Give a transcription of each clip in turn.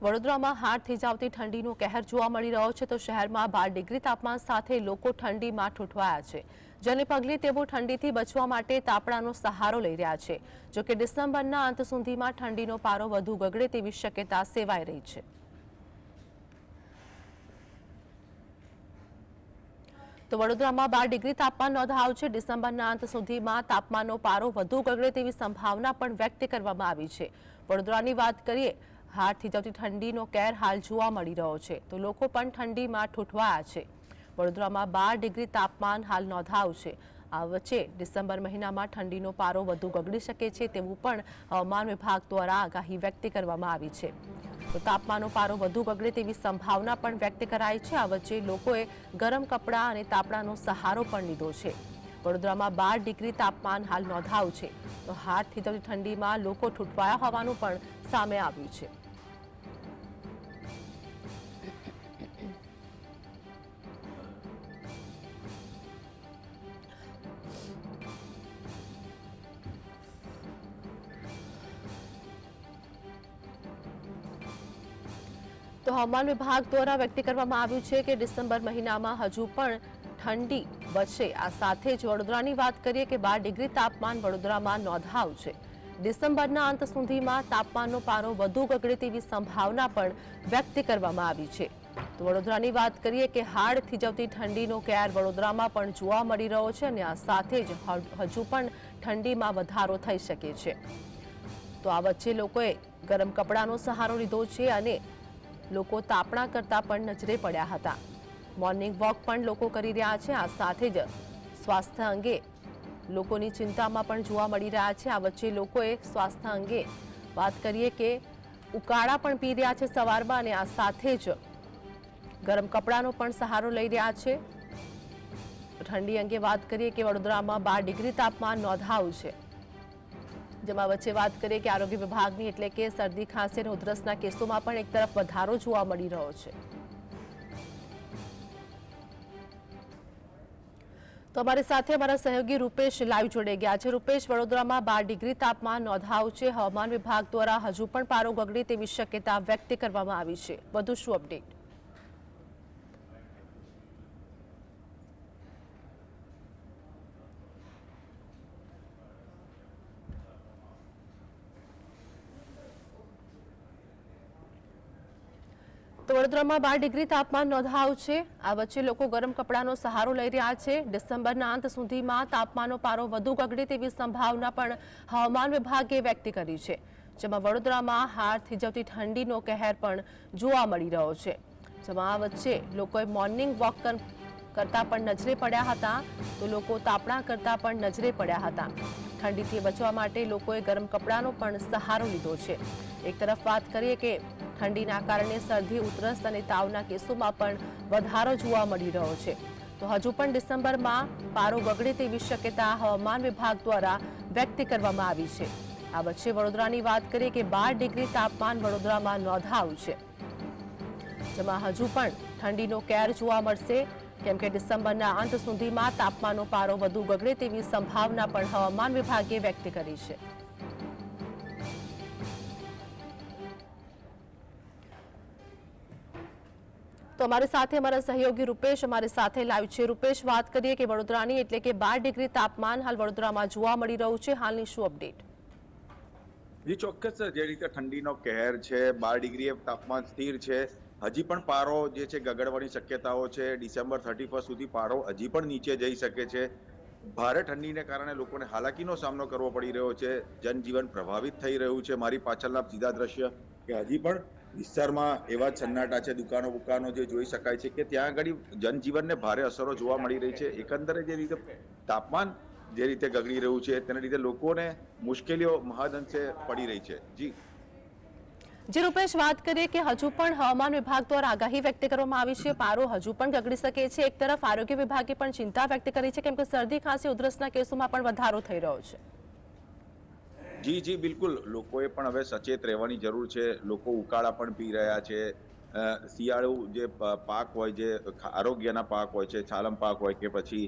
વડોદરામાં હાડ થીજાવતી ઠંડીનો કહેર જોવા મળી રહ્યો છે તો શહેરમાં 12 ડિગ્રી તાપમાન સાથે લોકો ઠંડીમાં ઠૂંઠવાયા છે, જેને પગલે તેઓ ઠંડીથી બચવા માટે તાપણાનો સહારો લઈ રહ્યા છે। જોકે ડિસેમ્બરના અંત સુધીમાં ઠંડીનો પારો વધુ ગગડે તેવી શક્યતા સેવાઈ રહી છે। તો વડોદરામાં 12 ડિગ્રી તાપમાન નોંધાયું છે। ડિસેમ્બરના અંત સુધીમાં તાપમાનનો પારો વધુ ગગડે તેવી સંભાવના પણ વ્યક્ત કરવામાં આવી છે। વડોદરાની વાત કરીએ, હાડ થીજાવતી ઠંડીનો કેર હાલ જોવા મળી રહ્યો છે તો લોકો પણ ઠંડીમાં ઠૂંઠવાયા છે। વડોદરામાં 12 ડિગ્રી તાપમાન હાલ નોંધાયું છે। આ વચ્ચે ડિસેમ્બર મહિનામાં ઠંડીનો પારો વધુ ગગડી શકે છે તેવું પણ હવામાન વિભાગ દ્વારા આગાહી વ્યક્ત કરવામાં આવી છે। તો તાપમાનનો પારો વધુ ગગડે તેવી સંભાવના પણ વ્યક્ત કરાઈ છે। આ વચ્ચે લોકોએ ગરમ કપડાં અને તાપણાનો સહારો પણ લીધો છે। વડોદરામાં 12 ડિગ્રી તાપમાન હાલ નોંધાયું છે તો હાડ થીજાવતી ઠંડીમાં લોકો ઠૂંઠવાયા હોવાનું પણ સામે આવ્યું છે। તો હવામાન વિભાગ દ્વારા વ્યક્ત કરવામાં આવ્યું છે કે ડિસેમ્બર મહિનામાં હજુ પણ ઠંડી વધશે। આ સાથે જ વડોદરાની વાત કરીએ કે 12 ડિગ્રી તાપમાન વડોદરામાં નોંધાયું છે। ડિસેમ્બરના અંત સુધીમાં તાપમાનનો પારો વધુ ગગડે તેવી સંભાવના પણ વ્યક્ત કરવામાં આવી છે। તો વડોદરાની વાત કરીએ કે હાડ થીજાવતી ઠંડીનો કેર વડોદરામાં પણ જોવા મળી રહ્યો છે અને આ સાથે જ હજુ પણ ઠંડીમાં વધારો થઈ શકે છે। તો આ વચ્ચે લોકોએ ગરમ કપડાનો સહારો લીધો છે અને લોકો તાપણા કરતા પણ નજરે પડ્યા હતા। મોર્નિંગ વોક પણ લોકો કરી રહ્યા છે। આ સાથે જ સ્વાસ્થ્ય અંગે લોકોની ચિંતામાં પણ જોવા મળી રહ્યા છે। આ વચ્ચે લોકોએ સ્વાસ્થ્ય અંગે વાત કરીએ કે ઉકાળા પણ પી રહ્યા છે સવારમાં અને આ સાથે જ ગરમ કપડાનો પણ સહારો લઈ રહ્યા છે। ઠંડી અંગે વાત કરીએ કે વડોદરામાં 12 ડિગ્રી તાપમાન નોંધાયું છે, જેમાં વચ્ચે વાત કરીએ કે આરોગ્ય વિભાગની એટલે કે શરદી ખાંસી અને ઉધરસના કેસોમાં પણ એક તરફ વધારો જોવા મળી રહ્યો છે। તો અમારી સાથે અમારા સહયોગી રૂપેશ લાઈવ જોડાઈ ગયા છે। રૂપેશ, વડોદરામાં 12 ડિગ્રી તાપમાન નોંધાયું છે। હવામાન વિભાગ દ્વારા હજુ પણ પારો ગગડે તેવી શક્યતા વ્યક્ત કરવામાં આવી છે। વધુ શું અપડેટ? તો વડોદરામાં 12 ડિગ્રી તાપમાન નોંધાયું છે। આ વચ્ચે લોકો ગરમ કપડાનો સહારો લઈ રહ્યા છે। ડિસેમ્બરના અંત સુધીમાં તાપમાનનો પારો વધુ ગગડે તેવી સંભાવના પણ હવામાન વિભાગે વ્યક્ત કરી છે, જેમાં વડોદરામાં હાડ થીજાવતી ઠંડીનો કહેર પણ જોવા મળી રહ્યો છે। જેમાં આ વચ્ચે લોકોએ મોર્નિંગ વોક કરતા પણ નજરે પડ્યા હતા તો લોકો તાપણા કરતા પણ નજરે પડ્યા હતા। ઠંડીથી બચવા માટે લોકોએ ગરમ કપડાનો પણ સહારો લીધો છે। એક તરફ વાત કરીએ કે ઠંડીના કારણે શરદી, ઉધરસ અને તાવના કેસોમાં પણ વધારો જોવા મળી રહ્યો છે। તો હજુ પણ ડિસેમ્બરમાં પારો ગગડે તેવી શક્યતા હવામાન વિભાગ દ્વારા વ્યક્ત કરવામાં આવી છે। આ વચ્ચે વડોદરાની વાત કરીએ કે 12 ડિગ્રી તાપમાન વડોદરામાં નોંધાયું છે, જેમાં હજુ પણ ઠંડીનો કેર જોવા મળશે, કેમ કે ડિસેમ્બરના અંત સુધીમાં તાપમાનનો પારો વધુ ગગડે તેવી સંભાવના પણ હવામાન વિભાગે વ્યક્ત કરી છે। તો અમારી સાથે અમારા સહયોગી રૂપેશ અમારી સાથે લાઈવ છે। રૂપેશ, વાત કરીએ કે વડોદરાની એટલે કે 12 ડિગ્રી તાપમાન હાલ વડોદરામાં જોવા મળી રહ્યું છે, હાલની શું અપડેટ? જે ચોક્કસ જે રીતે ઠંડીનો કહેર છે, 12 ડિગ્રી તાપમાન સ્થિર છે। હજી પણ પારો જે છે ગગડવાની શક્યતાઓ છે। ડિસેમ્બર 31 સુધી પારો હજી પણ નીચે જઈ શકે છે। ભારે ઠંડીને કારણે લોકોને હાલાકીનો સામનો કરવો પડી રહ્યો છે। જનજીવન પ્રભાવિત થઈ રહ્યું છે। મારી પાછળના સીધા દ્રશ્ય કે હજી પણ વિસ્તારમાં એવા જ સન્નાટા છે, દુકાનો જે જોઈ શકાય છે કે ત્યાં આગળ જનજીવનને ભારે અસરો જોવા મળી રહી છે। એકંદરે જે રીતે તાપમાન જે રીતે ગગડી રહ્યું છે તેના લીધે લોકોને મુશ્કેલીઓ મહદઅંશે પડી રહી છે। જી જે રૂપેશ, વાત કરીએ કે હજુ પણ હવામાન વિભાગ દ્વારા આગાહી વ્યક્ત કરવામાં આવી છે, પારો હજુ પણ ગગડી શકે છે। એક તરફ આરોગ્ય વિભાગે પણ ચિંતા વ્યક્ત કરી છે, કેમ કે શરદી, ખાંસી, ઉધરસના કેસોમાં પણ વધારો થઈ રહ્યો છે। જી બિલકુલ, લોકોએ પણ હવે સચેત રહેવાની જરૂર છે। લોકો ઉકાળા પણ પી રહ્યા છે। શિયાળુ જે પાક હોય, જે આરોગ્યના પાક હોય છે, છાલમ પાક હોય કે પછી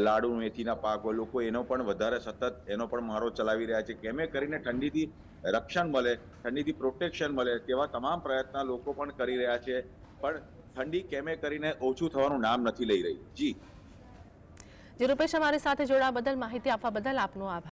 લાડુ મેથીના પાક હોય, લોકો એનો પણ વધારે સતત એનો પણ મારો ચલાવી રહ્યા છે, કેમે કરીને ઠંડીથી રક્ષણ મળે, ઠંડીથી પ્રોટેક્શન મળે તેવા તમામ પ્રયત્ન લોકો પણ કરી રહ્યા છે, પણ ઠંડી કેમે કરીને ઓછું થવાનું નામ નથી લઈ રહી. જી જે રૂપેશ અમારી સાથે જોડાવા બદલ, માહિતી આપવા બદલ આપનો આભાર.